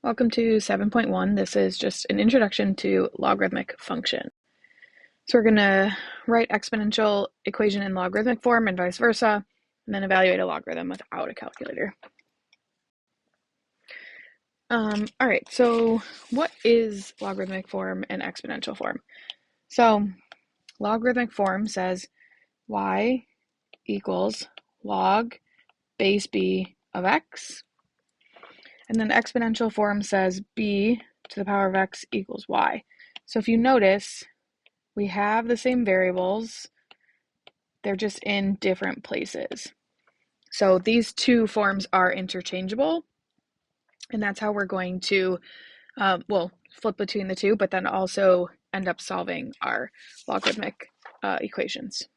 Welcome to 7.1. This is just an introduction to logarithmic function. So we're going to write exponential equation in logarithmic form and vice versa, and then evaluate a logarithm without a calculator. All right, so what is logarithmic form and exponential form? So logarithmic form says y equals log base b of x. And then exponential form says b to the power of x equals y. So if you notice, we have the same variables, they're just in different places. So these two forms are interchangeable, and that's how we're going to, flip between the two, but then also end up solving our logarithmic equations.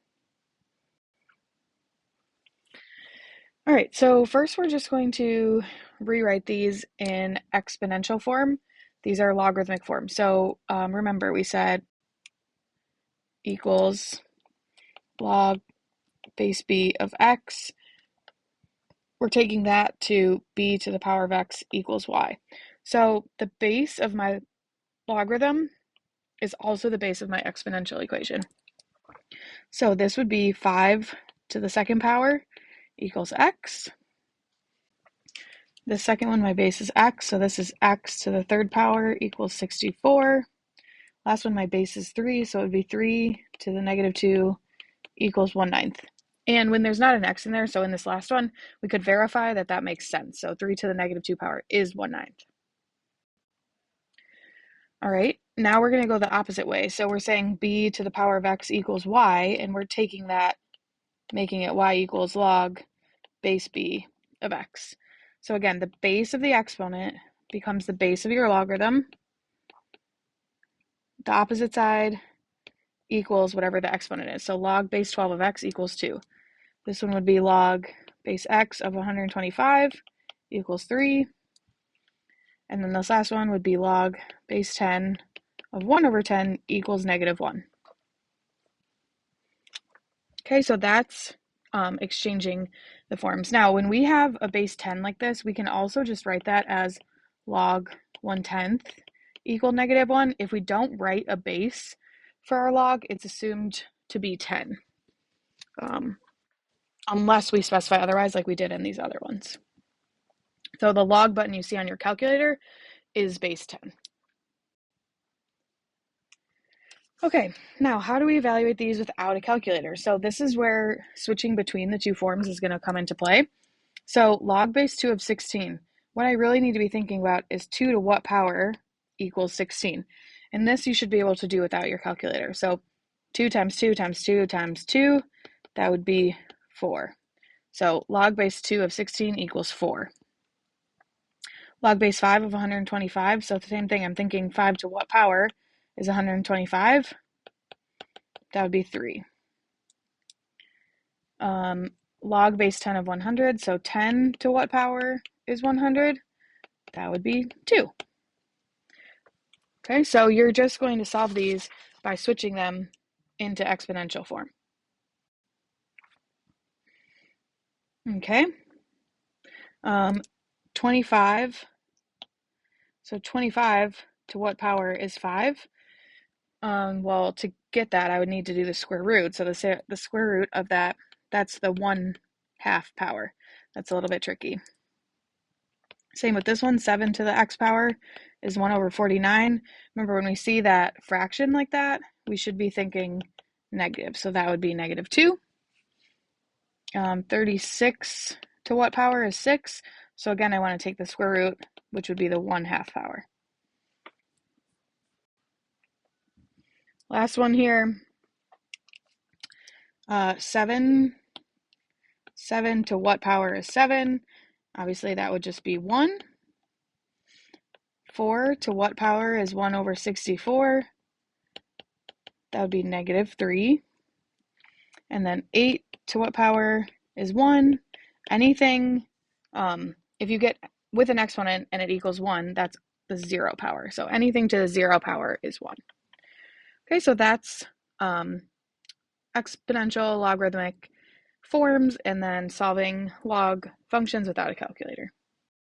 All right, so first we're just going to rewrite these in exponential form. These are logarithmic form. So remember we said equals log base b of x. We're taking that to b to the power of x equals y. So the base of my logarithm is also the base of my exponential equation. So this would be 5 to the second power equals x. The second one, my base is x, so this is x to the third power equals 64. Last one, my base is 3, so it would be 3 to the negative 2 equals 1/9. And when there's not an x in there, so in this last one, we could verify that that makes sense. So 3 to the negative 2 power is 1/9. All right, now we're going to go the opposite way. So we're saying b to the power of x equals y, and we're taking that, making it y equals log base b of x. So again, the base of the exponent becomes the base of your logarithm. The opposite side equals whatever the exponent is. So log base 12 of x equals 2. This one would be log base x of 125 equals 3. And then this last one would be log base 10 of 1 over 10 equals negative 1. Okay, so that's exchanging the forms. Now, when we have a base 10 like this, we can also just write that as log 1/10 equal negative 1. If we don't write a base for our log, it's assumed to be 10, unless we specify otherwise like we did in these other ones. So the log button you see on your calculator is base 10. Okay, now how do we evaluate these without a calculator? So this is where switching between the two forms is going to come into play. So log base 2 of 16, what I really need to be thinking about is 2 to what power equals 16. And this you should be able to do without your calculator. So 2 times 2 times 2 times 2, that would be 4. So log base 2 of 16 equals 4. Log base 5 of 125, so the same thing, I'm thinking 5 to what power is 125? That would be 3. Log base 10 of 100, so 10 to what power is 100? That would be 2. Okay, so you're just going to solve these by switching them into exponential form. Okay, 25, so 25 to what power is 5? Well, to get that, I would need to do the square root. So the square root of that, that's the 1/2 power. That's a little bit tricky. Same with this one, 7 to the x power is 1 over 49. Remember, when we see that fraction like that, we should be thinking negative. So that would be negative 2. 36 to what power is 6? So again, I want to take the square root, which would be the 1/2 power. Last one here, 7 to what power is 7? Obviously, that would just be 1. 4 to what power is 1 over 64? That would be negative 3. And then 8 to what power is 1? Anything, if you get with an exponent and it equals 1, that's the 0 power. So anything to the 0 power is 1. Okay, so that's exponential logarithmic forms and then solving log functions without a calculator.